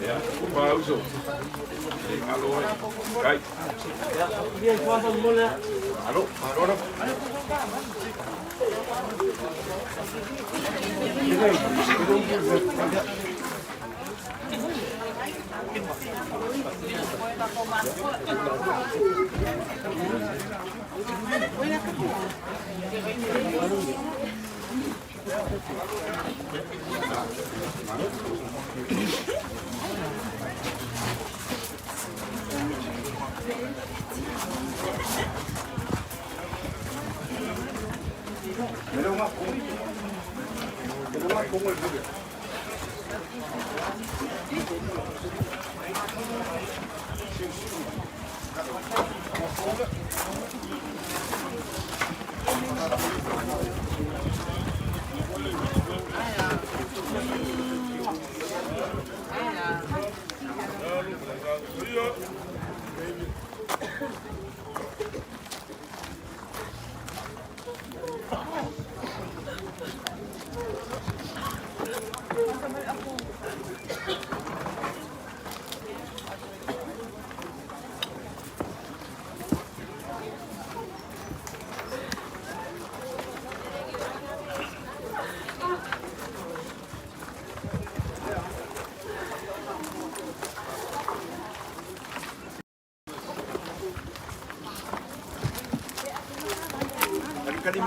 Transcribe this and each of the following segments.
Ja, maar zo. Hallo. Kijk. Ja, hier is wat een molle. Hallo. Hallo.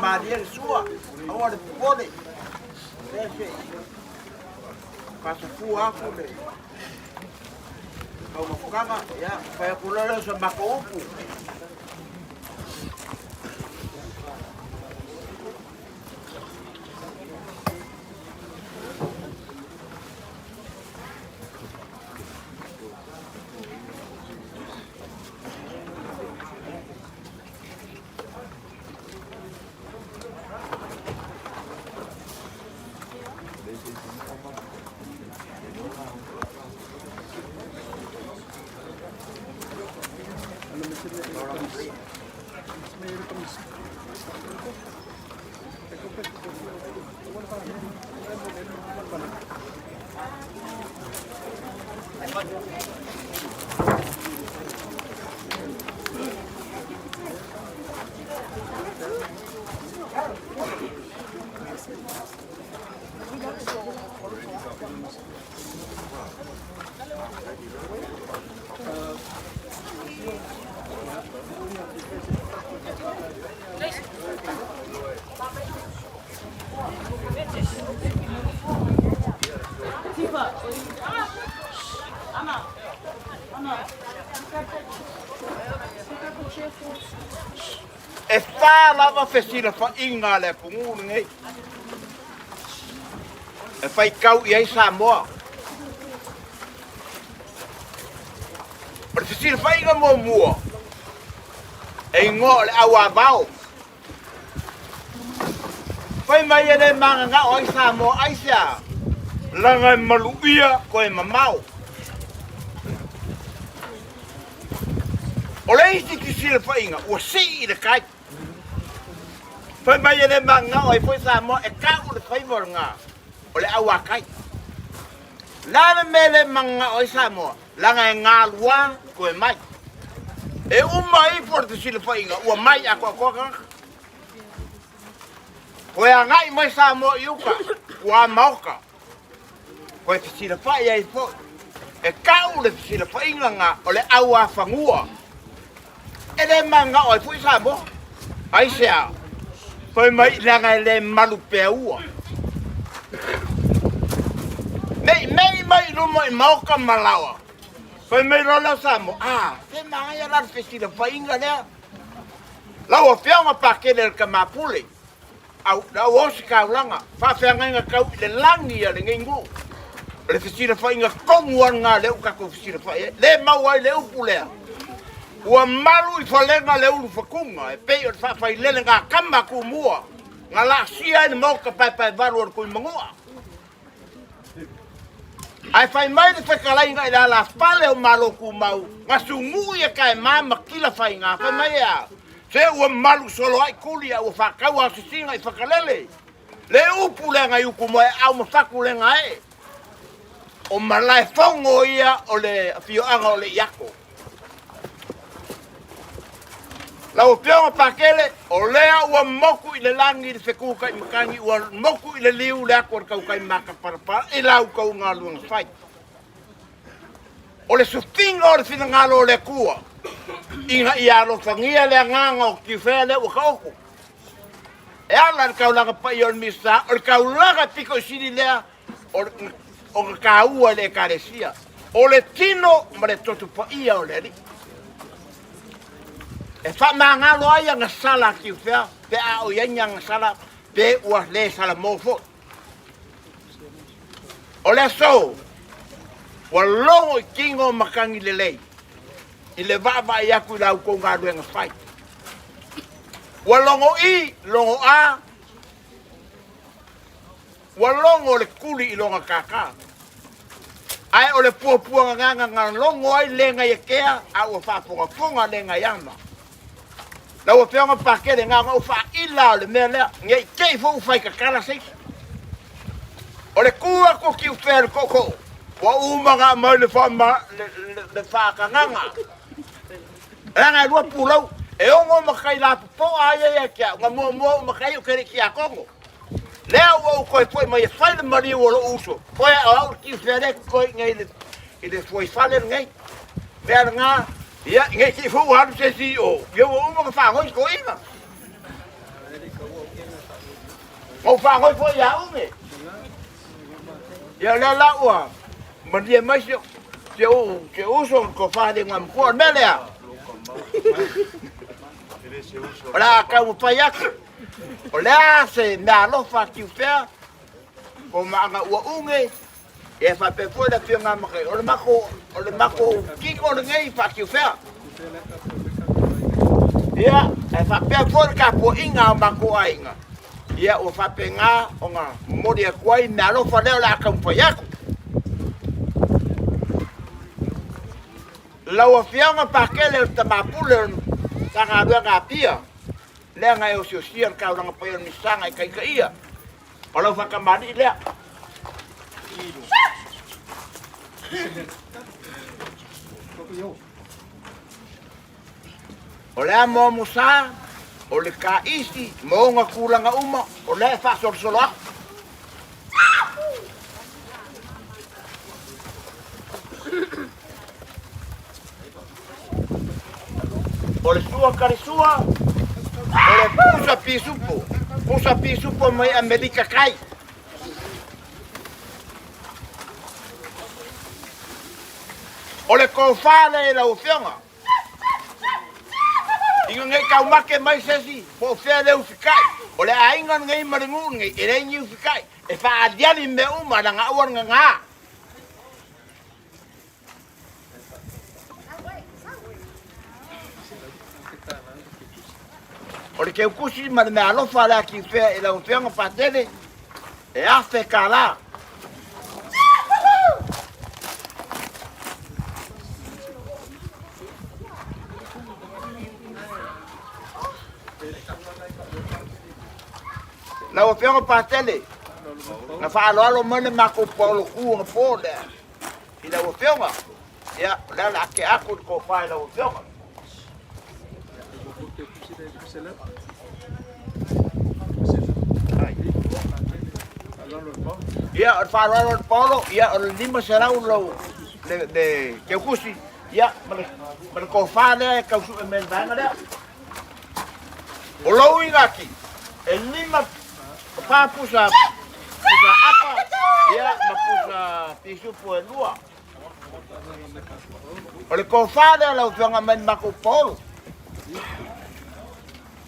Maria sua, agora pode. Deixa. Passa fua kule. Kau mafukama ya, kaya kulala sa makaupo. E whā lava whesira wha inga le pungu ngai. E whai kau i ai Samoa. O le whesira wha inga mua mua. E ngō le awa vau. Whai mai e le manga ngā o ai Samoa ai sea. Langa e maluia ko e mamau. O le isi ki sira wha inga, ua si i le kai. Whai mai e le manga o ai whai Samoa e kau le whai mora ngā. O le awa kai. Lana me le manga o ai Samoa, langa e ngā lua ko e mai. E umai por te sila whai inga, ua mai a kua kaka. Koe a ngai mai Samoa i uka, ua mauka. Koe te sila whai ai fo. E kau le sila whai inga ngā o le awa whangua. E le manga o ai whai Samoa. Ai sea. Koe mai langa e le malu pea ua. Mei mai luma i mauka malawa. Koe mai rola Samoa. Te manga ia lar fesila whainga lea. Lau a whianga pakele ka mapule. Au osi kaulanga. Whawhianga inga kau i le langi a le ngengu. Le fesila whainga konguan ngā leu kako fesila whainga. Le mau ai leu pulea. Ua malu i whalenga le ulu whakunga, e pei o te whawhai lele ngā kama ku mua. Ngā la sia ni mauka pai varu ar kui mangua. Ai whai mai te whakalai ngā i la pale o malo ku mau. Ngā sungu i a kai māma kila whai ngā, whai mai a. Se ua malu solo ai kuli a ua whakau a sisinga i whakalele. Le upu le ngai uku moe au ma whaku le ngai. o malai fongo ia o le fioanga o le iako. Lau pionga pakele, o lea ua moku i le langi i le whekuka i makangi, ua moku i le liu le ako ar kaukai maka parapara, i lau kau ngā luanga whai. O le sufinga o le finangalo o le kua, inga i alo whangia le nganga o ki whea le ua kaoko. E ala le kaulanga pa i o le misa, o le kaulanga piko siri lea, o le kaua le karesia, o le tino ma le totu pa ia o le ri. E wha mangalo ai nga sala ki whea, pe a o ianya nga sala, pe ua le sala mofo. O le so, ua longo i kingo makangi le lei, i le vava i aku i lau kou ngā ruenga whai. Ua longo i, longo a, ua longo le kuli i longa kaka. Ai o le puapua nganga longo ai lenga i kea, a ua whaponga lenga i ama. Na ua peonga pakere ngā ngau wha ila o le mea lea, ngai kei fau whai kakala seiki. O le kua ko ki uwhea le koko, wa umanga mai le whakanganga. Ranga rua pulau, e ongo makai la po aia kia, nga mua makai o kere ki a kongo. Lea ua ukoi poi mai e whai le mari o lo uso, poi au ki uwhea le koi ngai i le fwoi whale ngai. Mea ngā, ia, ngai ki fuu haru se si o, ia ua umanga whangoi ko ima. Ngau whangoi po ia unge. Ia lea la ua, mandia mai se uso ko whare ngam kua melea. O lea kau pai aku. O lea se mea lofa ki uwhea, ko maanga ua unge, e whapepoe la pia ngā makai. O le mako kiko le ngai wha ki uwhea. Ia, e whapepoe le ka po inga o mako a inga. Ia, o whape ngā o ngā mori a kuai, mea lofa leo la kau pai aku. Lau a whianga pakele o tamapule o tanga rua ngā pia. Lea ngai o sia kauranga pai o nisanga i kaika ia. O lau whakamari lea. O lea mo musa, o le ka isi, mo ngā kulanga uma, o lea whasoro aku. O le sua karisua, o le pusa pisupo mai Amerika kai. O le kofale e lau whionga. Inga ngai kau make mai sesi, po whea leu whikai. O le ainga ngai maringu ngai, e rei ngiu whikai. E wha adiani me uma na ngā uan ngā. O le keu kusi ma le mea alofa lea ki whea e lau whionga patele, e awhe ka la. Na o whionga patele, na whaaloalo mene mako paulo kua nga pō lea. I lau whionga, ia, lea la ake ako ko whae lau whionga. Ia, o whaaloalo paulo, ia, o le lima serau lau, le keu kusi, ia, ma le ko whae lea, kausu e mene vanga lea. O lau ingaki, e lima papusa apa ia mapusa pisupu e lua. O le kofada lau whionga men mako polo.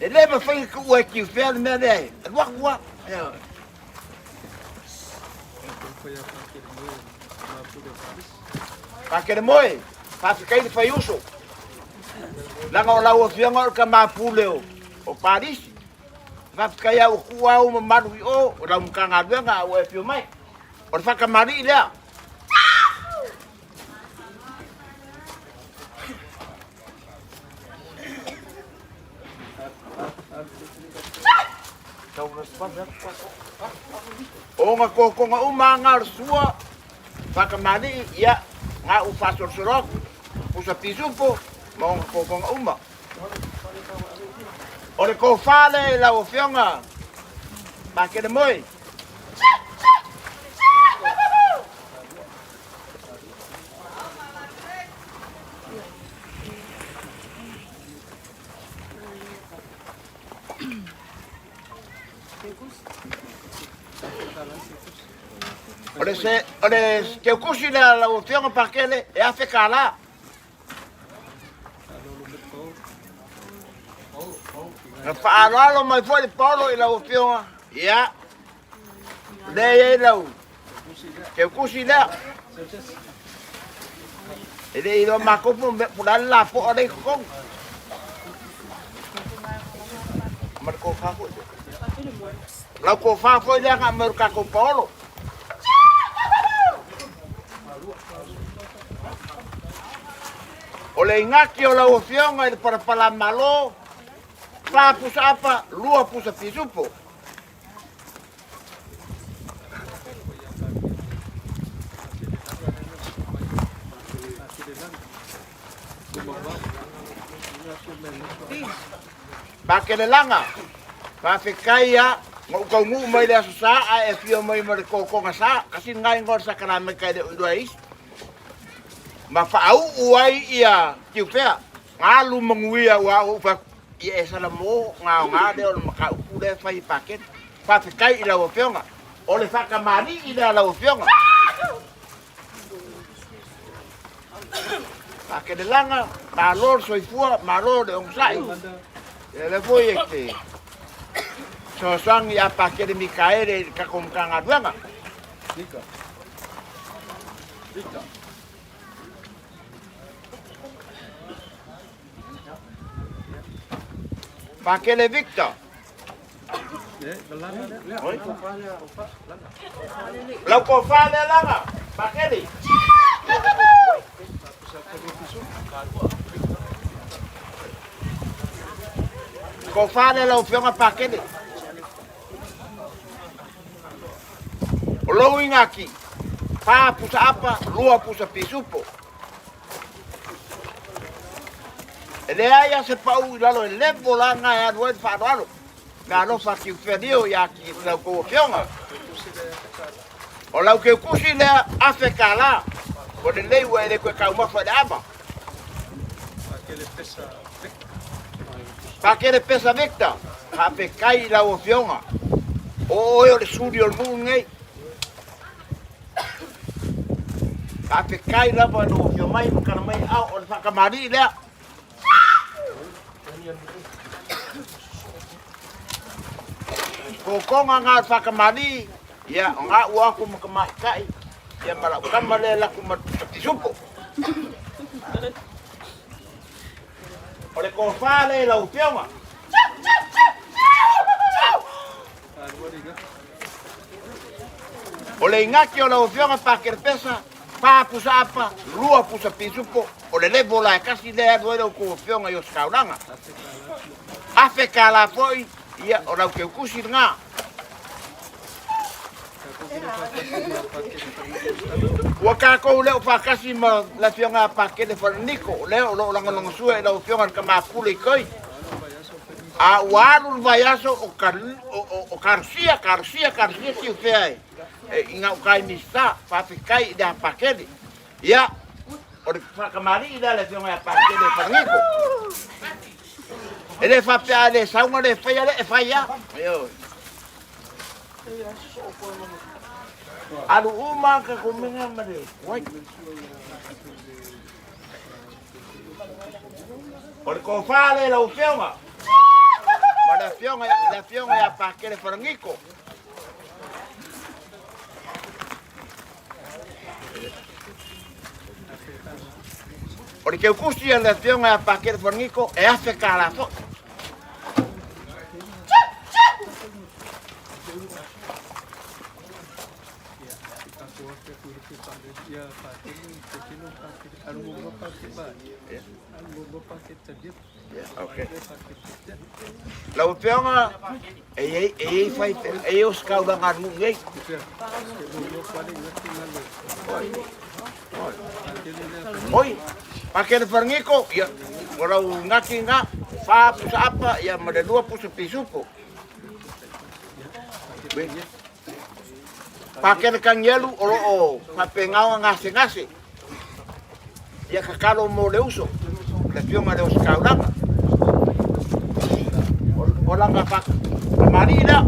E lema whainga ku ue ki whea le mea lea. E wak ua. Pakere moe. Pafikai le whai uso. Langa o lau o whionga o ka mapule o Parisi. Whapkai au kua au mamaru i o rau mkanga ruenga au e pio mai. O whakamari i lea. O ngā kōkonga umanga sua Whakamani ia ngā uwhasor sorok. Pusa pisupo maunga kokonga uma. Ore ko whale la o whionga. Pakere moi. Ore te kusi la o whionga pakele e afe kala. Na whaaralo mai fwere polo i la o whionga. Ia. Nei lau. Te kusi lea. E rei ilo makopo me purale la po ore kong. Marko whako. Lau ko whako lea ka maru kako polo. O le ingaki o lau o whionga i para pala malo. Wha pusa apa, lua pusa pisupo. Pakele langa. Whawhekai ia. Ngau ngu mai lea susa a e whio mai mare kokonga sa. Kasi ngai ngor sa karame kai de udua is. Ma whaau uai ia kiuwhea. Ngālu manguia ua upa ia e sala mo ngā de o maka upu le whai paket. Whawhekai i lau o whionga. O le whakamari i lea lau o whionga. Pakele langa. Ma lor soifua, ma lor de ongsai. E le foi e te. So sangi a pakele mikaere kakomkanga duanga. Nika. Pakele Victor. Lau ko whale langa. Pakele. Ko whale lau whionga pakele. O lou ingaki. Pā pusa apa, lua pusa pisupo. E le aia se pau i lalo e levo langa e anuai whaanoano. Ngā no whaki uwhenio i aki lau kou whionga. O lau ke kusi lea afe ka la. O le leiwa e le koe kaumawha le ama. Pakele pesa Victor. Hape kai lau o whionga. O oi o le suri o le mungu ngei. Hape kai lau no o whio mai makana mai au o le whakamari lea. Ko konga ngā whakamari, ia ngā ua ku makamai kai, ia mara ukamale la ku matisupo. O le ko whale lau whionga. O le ingaki o lau whionga pakere pesa, pā pusa apa, lua pusa pisupo, o le levo la e kasi lea doe lau ko whionga i o skauranga. Afe ka la foi, ia o lau keu kusi ngā. Ua kākou leo whakasi ma la whionga pakele whananiko. Leo lo langalonga sua e lau whionga ka māpule i koi. A uarul vai aso o karsia ki u whea e. I ngā ukai mista, whawhikai i rea pakele. Ia, o le whakamari i rea la whionga pakele whananiko. E le whapea le saunga le whaia le e whaia. Alu uma ka kuminga mare. Wai. O le ko whale la u whionga. Ma la whionga ia pakele whanangiko. O le keu kusi la whionga ia pakele whanangiko e afe ka la fo. Okay. Lau peonga e os kau da ngarmu ngai. Oi, pakai perngiko ya. Orang ngaki ngak, fa pusa apa ya ada 2 pusa pisupo. Pakai kang yelu oro papengau ngase. Ya kakalo mo le uso. Le pioma de os kaulanga. Ola ngapak marina.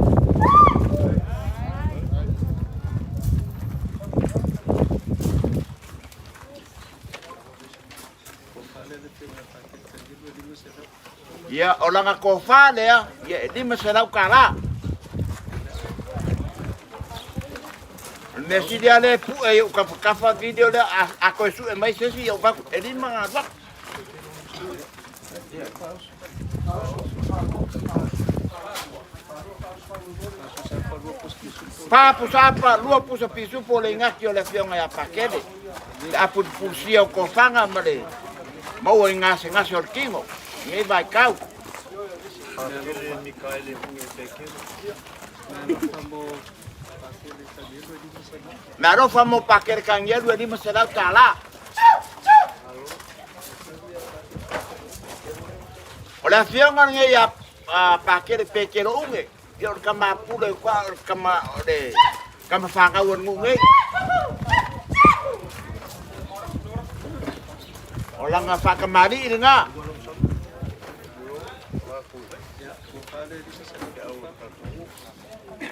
Ya ola ngakofa le ya di masalau kala. Nasi dia le pu ayo kafa video le aku esu mai sesi yo bak edin mangabak. Pa pusapa lua pusa pisu pole ngaki ole fiona ya pakede. Apu pulsia ko fanga male. Mau ngase orkingo. Ngai vai kau. Maro famo paker kang yelu di masalah kala. Oleh fiona ngai ya paker pekero unge. Yo kama pule kwa kama de kama fanga won ngai. Olang nga kamari nga.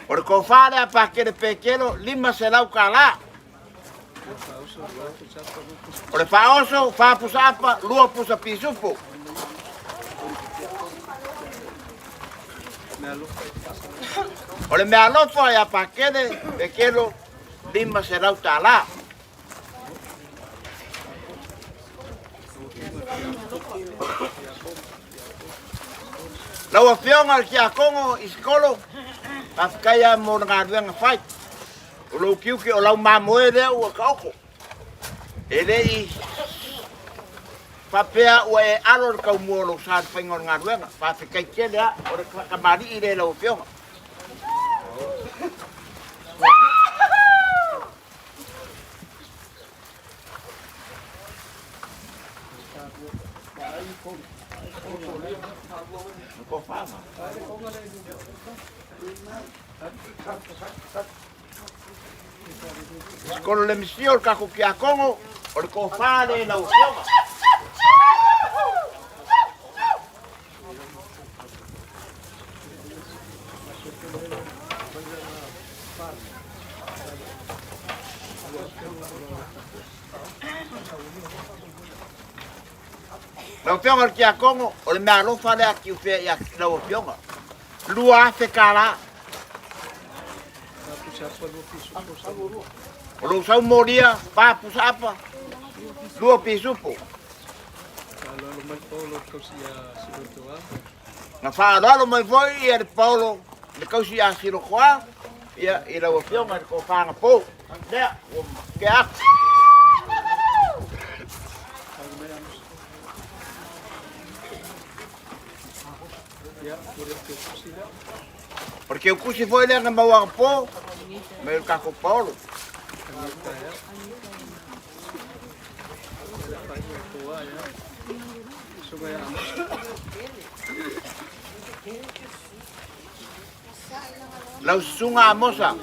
Por cofare a paquete pequeno lima será o calá. Por faoso fa pusapa lua pusa pisupo. Por me alofo a paquete pequeno lima será o calá. Lau afiong al kia kongo iskolo afkaya mo ngadweng fight ulo kiuki o lau mamoe lea ua kaoko ele i papea ua e alor kau muolo saad whaingon ngadwenga pafikai tia lea o re kamari i le lau afiong Con le misión kako kia kongo o le ko fale na usioma. Na usioma kia kongo o le malo fale aki ufe ya na usioma. Lua se kala. Kalau usau moria, papu apa? Dua pisupo. Kalau lumai polo kau sia sirotoa. Ngafala lo mai foi e Paulo, le kau sia sirokoa. Ia ila o fiona ko fanga po. Lea, ke ak. Porque o cusi foi le ngamawa po. Meio kako Paulo. Lau sunga mosa,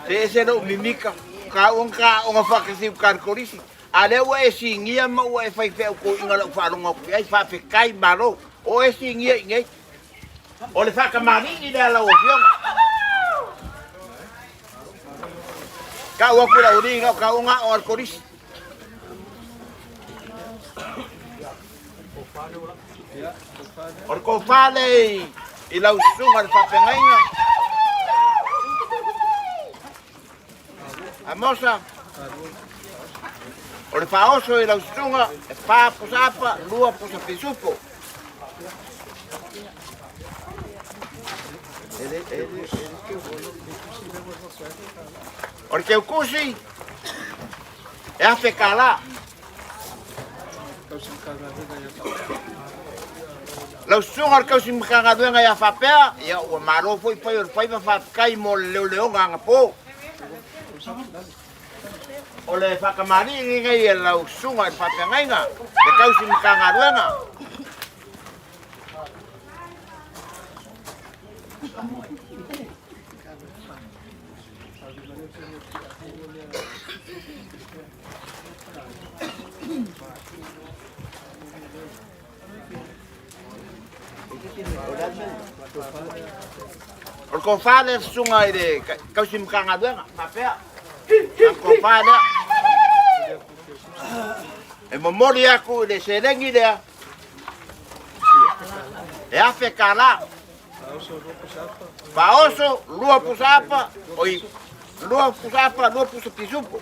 te ese no mimika, ka onga fakasi karkorisi. Ale wa esingia ma wa fai fe ko ingala fa longa ku ai fa fe kai maro. O esingia ngai. O le fa kamari ni la o fiona. Ka wa ku la uri ka onga o karkorisi. Orko fale i lau sunga fa pengainga. A moça, o le faoso i lau sunga, e pā pusapa, lua pusa pisupo. O le keu kusi, e a whekala. lau sunga kau si mkanga duenga ya whapea, ia ua maro foi pai o pai ma whakai mo leo nganga po. O le whakamari inga ia lau sunga i whapea ngainga, te kau si mkanga duenga. O ko fale sunga ide kau sim kanga duenga papea ko fale e memori aku de serengi de e afe kala paoso lua pusapa oi lua pusapa lua pusa pisupo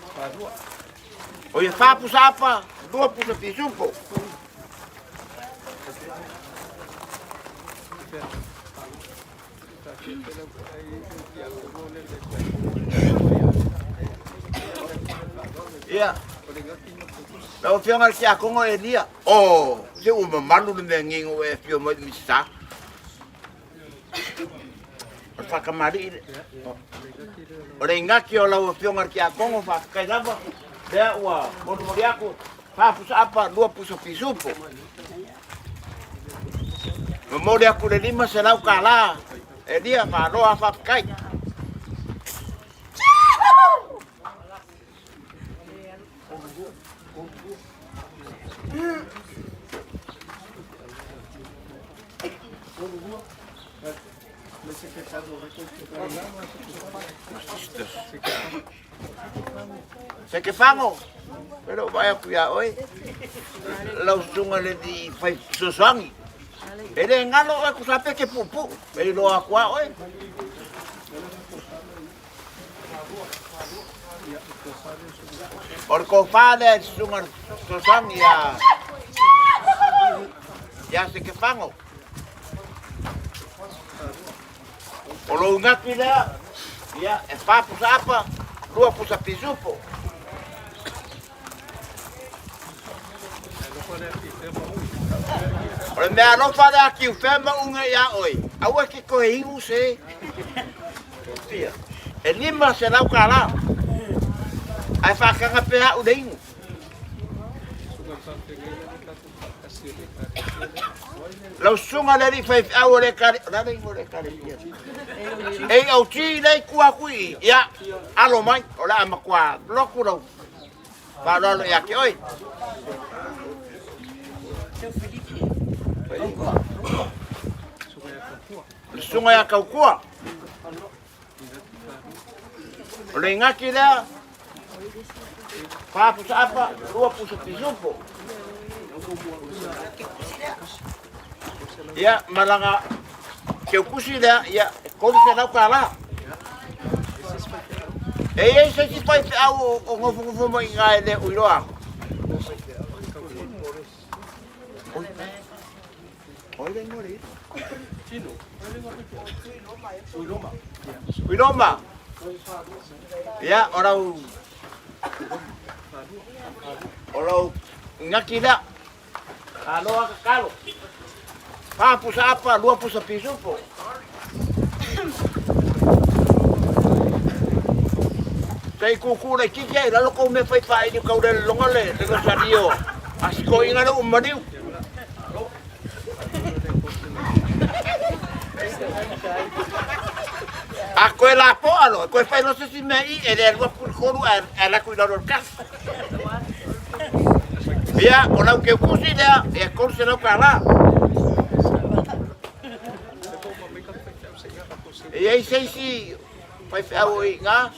oi fa pusapa lua pusa pisupo ia lau fianga ki a kongo e lia o se o mamalu le ngingo e fio mo misa o whakamari o re ngaki o lau fianga ki a kongo whakai lava lea ua motumori aku whapusa apa lua pusa pisupo memori aku le lima se lau kala e lia wharoa whakai se que fango pero vaya cuidado hoy la sunga le di fai sosangi ele ngalo aku sape que pupu pero aqua hoy por cofade sunga sosangi ya se que fango o lo ngaki lea ia e whapusa apa lua pusa pisupo o le mea lofa lea ki u whema unga ia oi au e ke koe ingu se e lima se lau kala ai whakanga pēha u le ingu lau sunga le ri whai au le kare rana ingo le kare ei au ti nei kua kui ia alo mai o la makua loku rau va lo ia ki oi sunga ya kaukua o le ngaki lea whapusa apa lua pusa pisupo ia malanga ke kusi lea ia kodi se lau kala e se si pai te au o ngofu mai ngai le uiroa oi le ngori chino uiroma ia orau ngaki lea aloa kakalo whapusa apa lua pusa pisupo sei kuku le kiki ai lalo ko me fai fai ni kau le longa le ko sario asiko inga no umadiu ako la po alo ko fai no se si me i e le lua purkoru a la cuidado el cas ia ona ke kusi le e ko se no kala e ai sei si fai au inga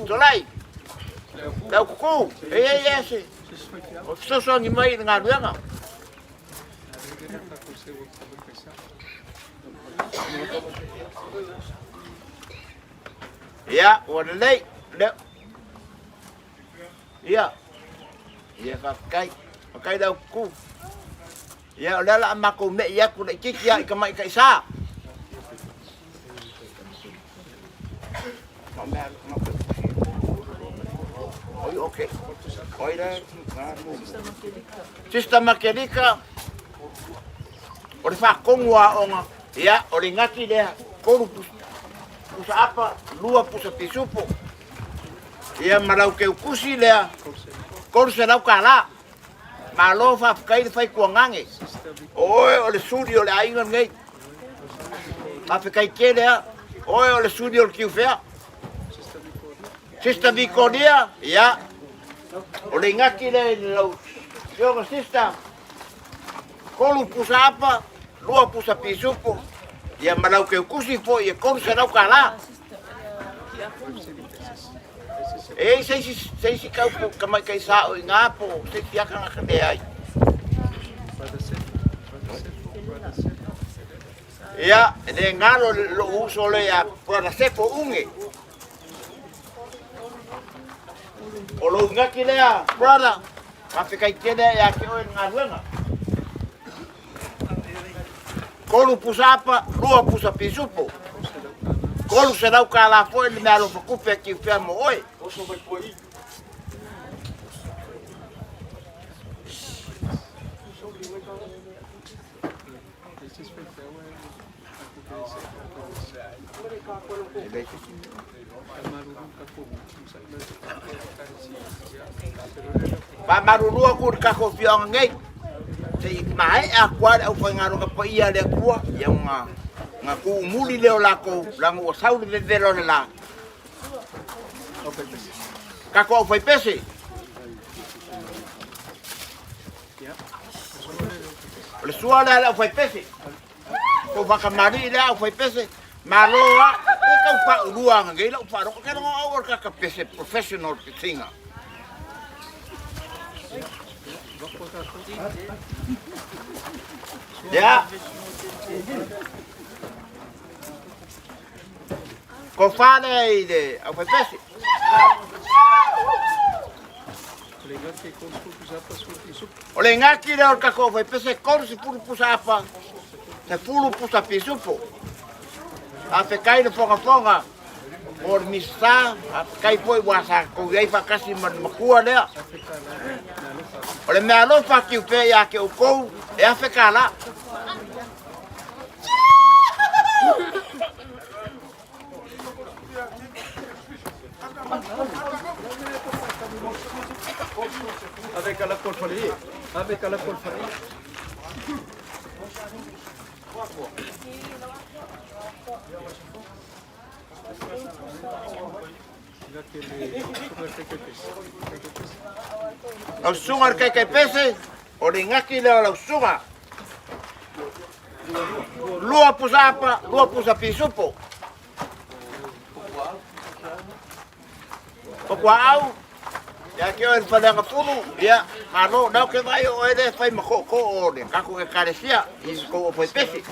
tolai lau kuku e ese o so ngi mai nga luanga ia o lei le ia pakai lau kuku ia o la mako me ia ku le kiki ia ka mai ka isa Oi, okay. Oi, da. Sista Makelika. O le whakongua o ngā. Ia, o le ngaki lea. Koru pusa apa, lua pusa pisupo. Ia marau ke ukusi lea. Koru se rau kāla. Ma lo whapkai le whai kua ngange. Oe, o le suri o le ainga ngei. Whapkai ke lea. Oe, o le suri o le kiuwhea. Sista Vikonia, ia. O le ngaki le lau. Sionga sista. Koru pusa apa, lua pusa pisupo. Ia marau ke ukusi po, ia koru se rau kāla. E seisi kaupo kamai kai sao i ngā po, se tiaka ngā kane ai. Ia, e ngalo lo uso le a para sepo unge. O lo ngaki lea, brother, ka whikai kene e a ke oe ngā ruenga. Kolu pusa apa, lua pusa pisupo. Kolu se rau ka la foe ni mea lo whakupe ki whea mo oe. Pa marurua ku ka ko fianga ngai. Sei mai a kwa au fa ngaro ka pa ia le kua ia nga ku muli le la ko langu o sauli le velo la. Ka ko foi pese. Le suala la foi pese. Ko va kamari la foi pese. Maloa e ka pa urua ngai la pa ro ka no over ka pese professional singer. Ya. Ko fale ide, a foi pese. O le ngaki le orka ko foi pese korsi puru pusa apa. Se puru pusa pisupo. A fe kai le fonga. Or misa, a kai foi wasa ko iai fa kasi man makua lea. O le mea lo fa ki upe ya ke ukou e a fe kala. Avec la colfarie. Avec la colfarie. Au sungar kai pese, o le ngaki le au sunga. Lua pusa apa, lua pusa pisupo. O kwa au, ya ke o whananga punu, ia, maro, nau ke vai o ere whai mako ko o le kako ke karesia, i ko o poi pese.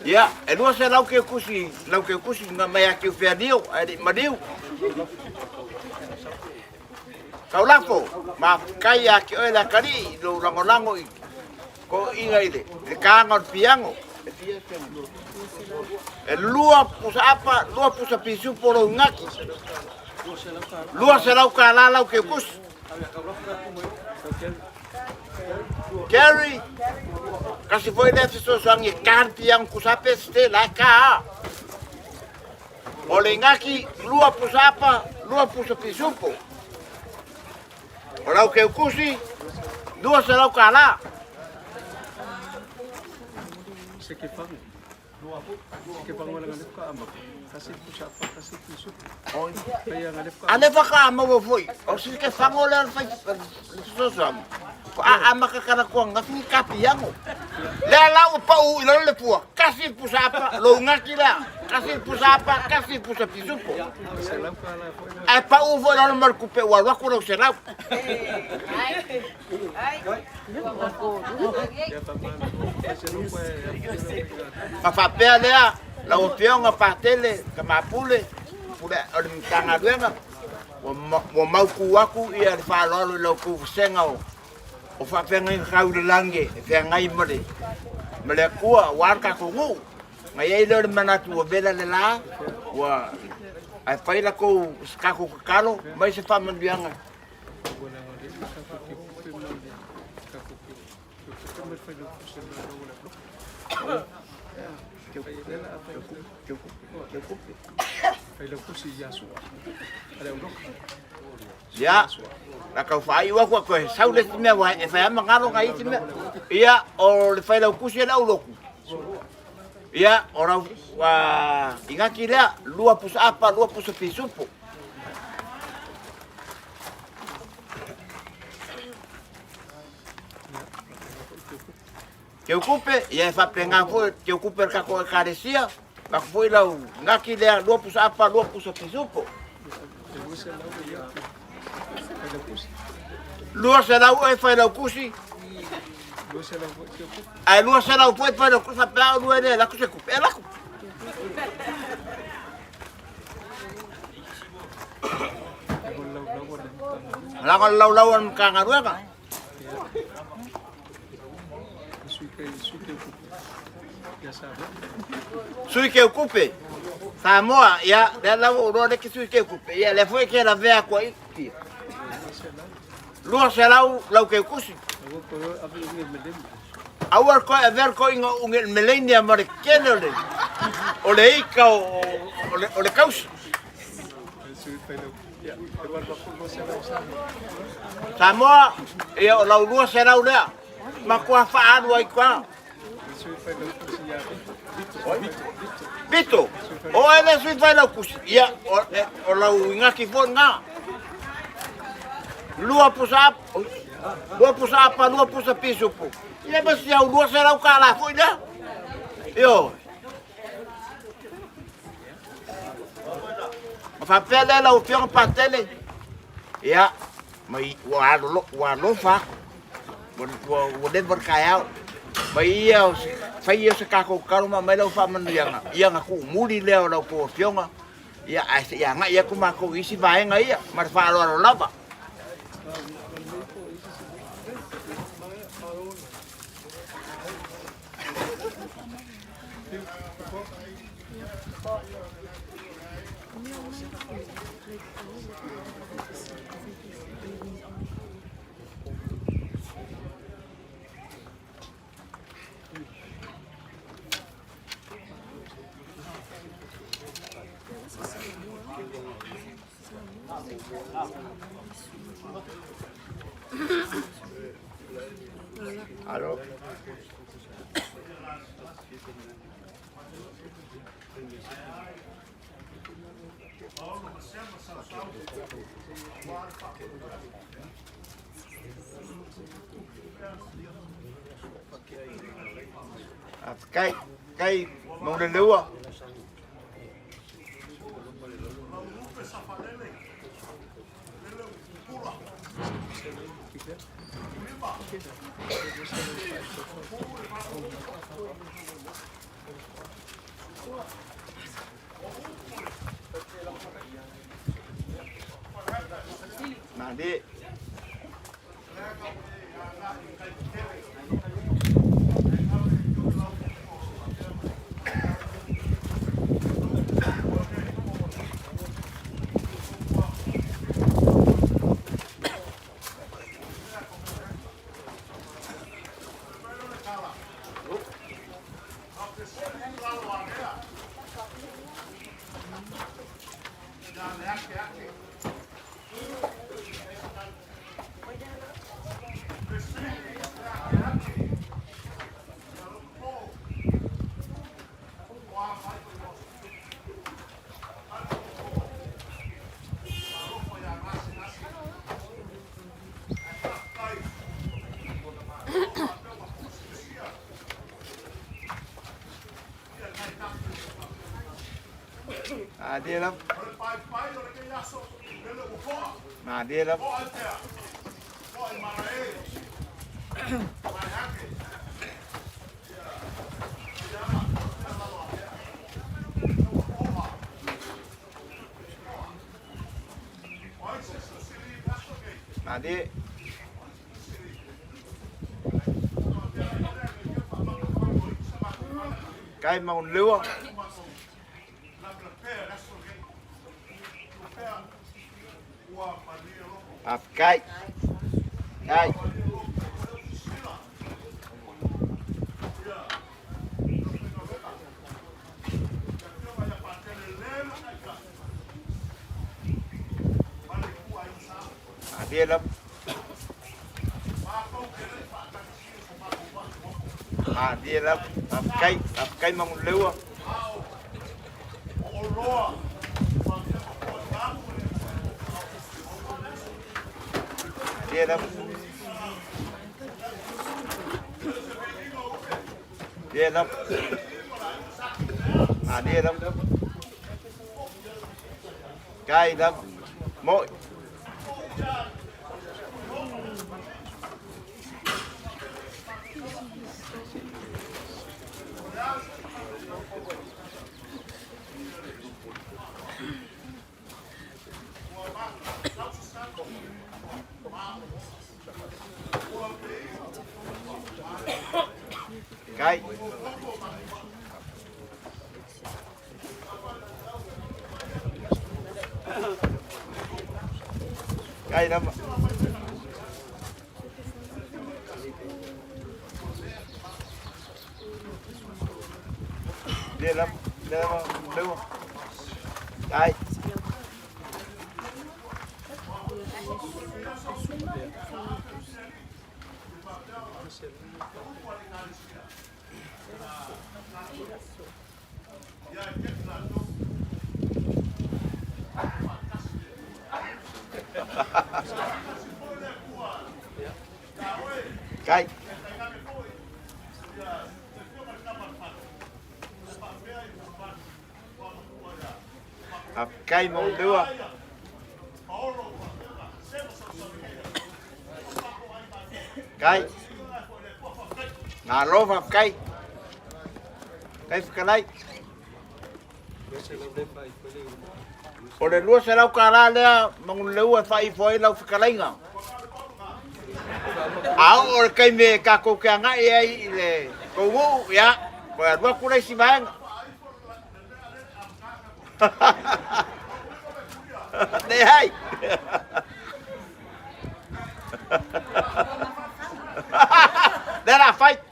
Ia, e lua se lau ke kusi nga mai a ke whea niu, a eri maniu. Kau lafo, ma kai a ke oe la kari, lo rango i, ko inga ile, le kaangon piango. E lua pusa apa, lua pusa pisupo lo ngaki. Lua se lau ka lalau ke kusi. Gary, kasi foi le fiso sangi kan piang kusape ste la ka. O le ngaki lua pusa apa, lua pusa pisupo. O lau ke kusi, lua se lau ka la. Sekipang. Sekipang wala ngalip ka amak. Kasi pusa pa, kasi piso. Kaya ngalip ka. Ane fa ka mo foi. O si ke fango le fa fiso sang. A makakara ko ngafi kapiango. Le lau pa u lo le pua. Kasi pusa apa, lo ngaki la. Kasi pusa apa, kasi pusa pisupo. Selam ka la po. Ai pa u vo lo mar kupe wa wa ko lo serau. Ya pa man. Kasi no puede. Ma fa pea lea, la o pionga partele, ka mapule, pula o mtanga duenga. O mau ku aku ia fa lo lo ku senga o fa penga ngau de lange, fe ngai mole. Mele kua warka ko ngu. Ngai ele mana tu o bela le la, wa Ai pai la ko kako kakalo mai se famandianga. Ya, la kau fai wa ko sau le me wa e fa mangalo ngai ti me. Ia o le fai la kusi la uloku. Ia ora wa ingaki lea lua pusa apa lua pusa pisupu. Que ocupe ia fa penga fo que ocupe ka ko carecia, ka foi la ngaki lea lua pusa apa lua pusa pisupu. Lua se la e fa la kusi. Ai lua se la foi fa la kusa pa lua le la kusa ku. E la ku. La lau an kangarua ka. Sui que ocupe. Samoa ya de la ro de que sui que ocupe. Ya le foi que la vea ko iki. Lua se lau que kusi. Awal ko ver ko ingo ungel melenia markeno le. Ole ika ole kaus. Samoa ia o lau lua se lau lea. Ma kua fa'alu ai kwa. Bito. O ele sui vai lau kusi. Ia o lau ingaki fo nga. Lua pusa apa, lua pusa pisupu. Ia basi au lua se lau ka la foi da. Yo. Fa pele la o fiong patele. Ia, mai wa lo fa. Wo den berkaya. Mai ia fa ia se ka ko karuma mai lo fa mandianga. Ia ngaku muli leo lo ko fionga. Ia ai se ia nga ia ku ma ko isi vai nga ia, mar fa lo lava. Halo. Kai mau le lua. Nanti dia lắm. Mà dia lắm. Mà đi. Cái màu lúa. Kai. Kai. Dia lắm. Dia lắm. Cây mong lưu. Dia lắm. Dia lắm. Dia lắm. Cây lắm. Mỗi. Cây. Cây lắm. Dia lắm. Lưu. Cây. Cây. Cây mong đưa. Cây. Lô vào cây. Cây phải lấy. Ode lua se lau kara lea manguleu fai foi lau fikalainga. Au ore kai me ka ko ka nga e le ko ngu ya ko lua ku lai simang. Đây hai. Đây là fake.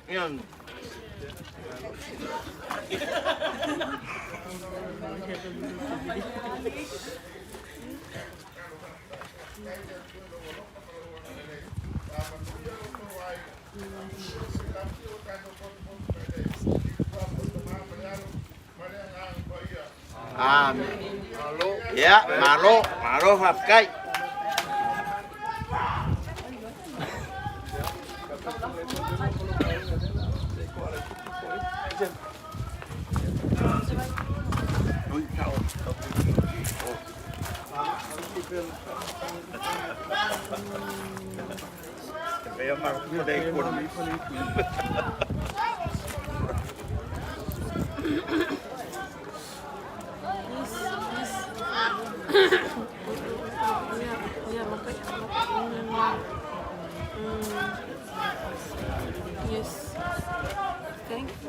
Ya, malo hợp cây. Kaya makapagday ko na. Yes. Thank you.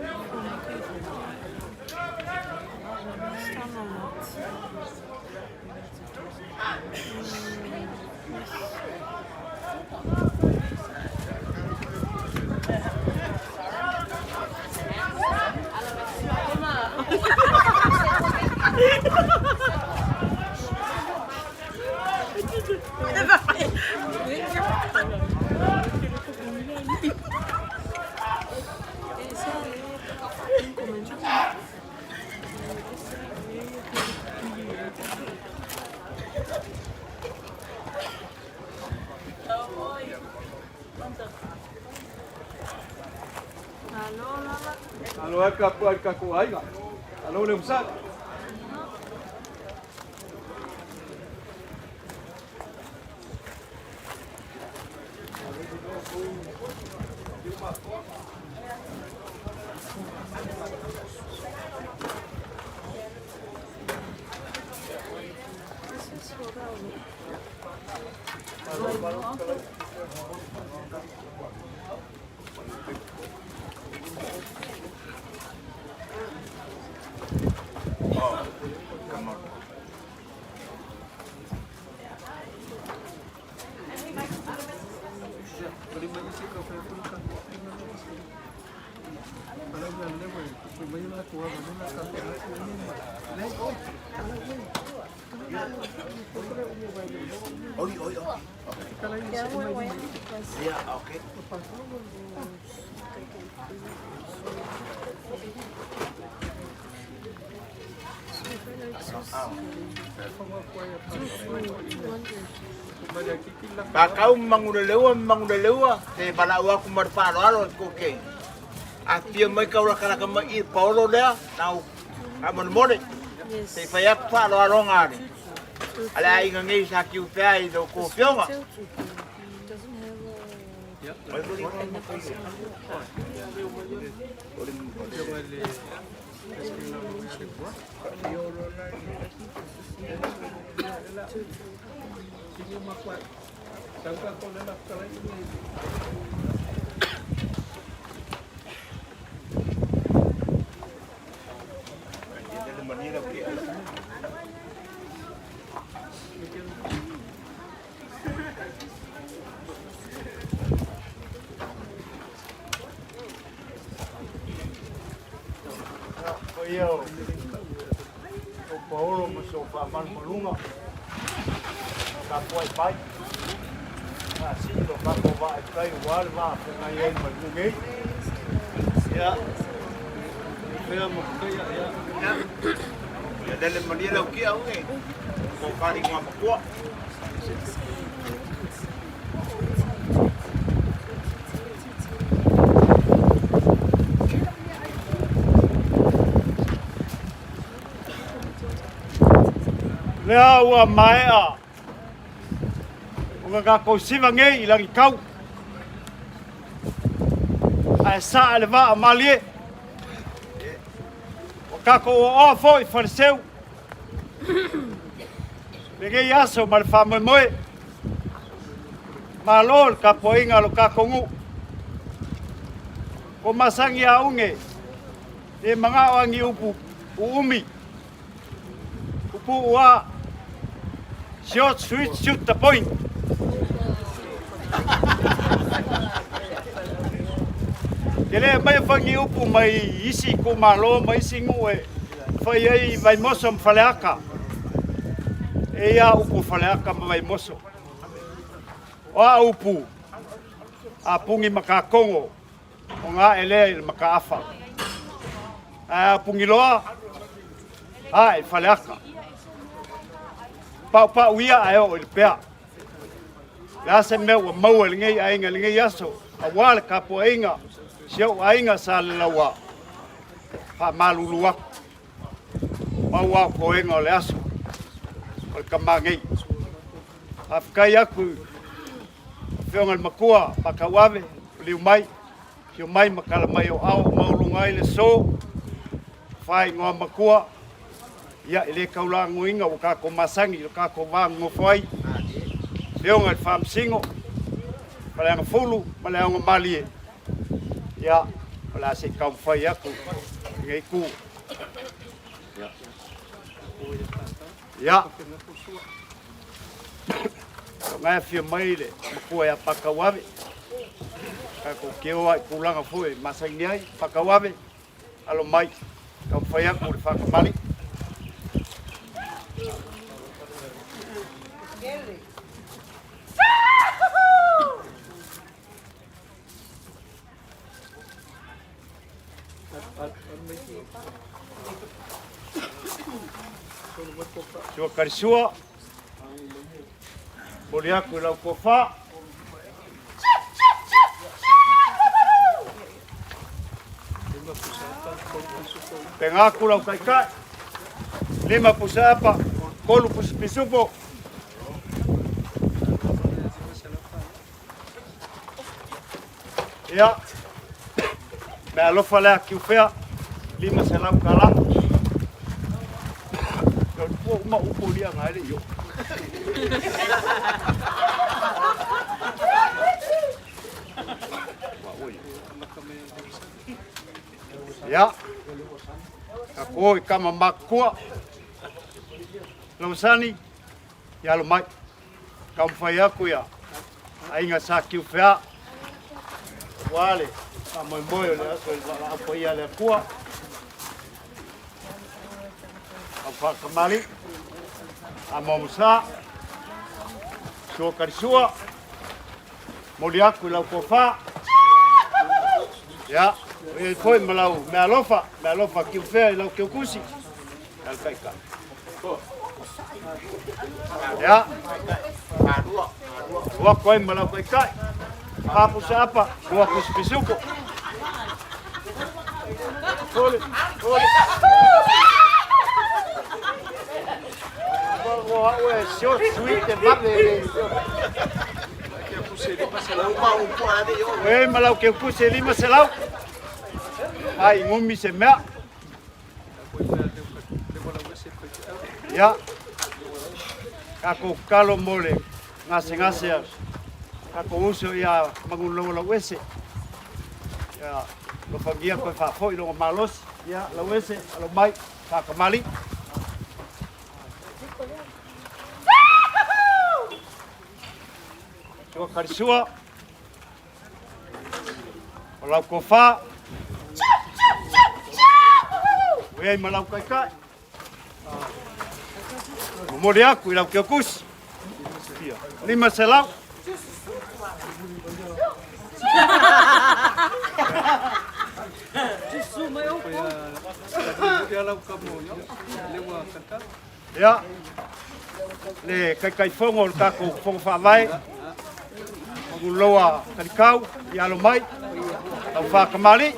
Halo ka ko ay ga. Halo le msa. Bali mai si ka fa ka. Para na le mai na ko ba na ka ka ni. Oi. Yeah, we're waiting because Ya, oke. Pakau mangudalewa te balawa ku marparo alo ko ke. Atia mai kau la kala kama I Paulo dia tau amon mode. yes. Te fayak pa lo alo ngari. Ala ai ngai sa ki upai do ko fionga. Doesn't have Yo, o Paulo mo so pa man malunga. Kapoy pai. Si lo kapo va kai wal va na yen malungi. Ya. Pero mo kaya ya. Ya dalam manila ki au ni. Ko kari ngam ko. Lea ua mai a. Unga ka kou siwa nge I langi kau. Ai sa ale wa a malie. O ka kou o oa fo I whareseu. Nge I aso ma le wha moe moe. Ma lol ka po inga lo ka kongu. Ko masangi a unge. E mga wangi upu. Uumi. Upu ua. Short, sweet, shoot the point. Kele mai fangi upu mai isi ko malo mai singu e fai ai vai moso mfaleaka. E ia upu faleaka mai moso. Oa upu a pungi makakongo o ngā ele makaafa. A pungi loa ai faleaka. Pa uia ai o pea. La se me o mau ngai ai ngai aso. A wale ka po inga. Sio ainga sa lawa. Pa malulua. Ma wa po inga le aso. O kamangi. Afkai aku. Fionga makua pakawawe liu mai. Kio mai makala mai o au maulungai le so. Fai ngoa makua. Ya ile kaula nguinga o ka ko masangi o ka ko wa ngofai. Leonga fam singo. Pala nga fulu, pala nga mali. Ya, pala si kau fai aku. Ngai ku. Ya. Ngai fi mai le ko ya pakawabe. Ka ko keo ai kulanga foi masangi ai pakawabe. Alo mai kau fai aku le fa mali. Sua karisua. Boli aku lau kofa. Pengaku lau kaikai. 5 pusapa. Kolu pisupo. Ya. Me alofa lea ki ufea. 5 selau kala. Yo ma upo lia ngale yo. Ya. Ako ikama makua. Lausani. Ya lo mai. Kam fai aku ya. Ainga sa ki ufea. wale a moi moi le aso a foi ale kua a fa kamali a momsa so karsua moliaku lau kofa ya e foi malau me alofa ki fe lau ke kusi al kaika ya wa koi malau kai papu siapa wa kuspisuko Olha. Ué, senhor Twitter, ué, malau que puse ali, mas lá. Ai, ngumi se mea. Ya. Kako kalo mole, ngase. Kako uso ya mangulo wese. Ya, lo fagia ko fa foi lo malos, ya, lo wese, lo mai, fa kamali. So karisua. Malau kofa. Wei malau kai. Mori aku ilau ke kus. Lima selau. Ya. Le kai fongo ka ko fongo fa vai. Ngu loa kalikau ya lo mai. Au fa kamali.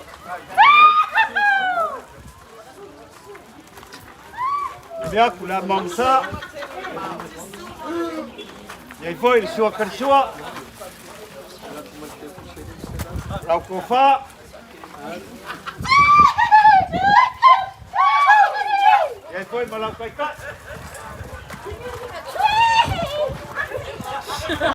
Ya kula mangsa. Ya foi sua karisua. Lau kofa. Ya foi malau kai.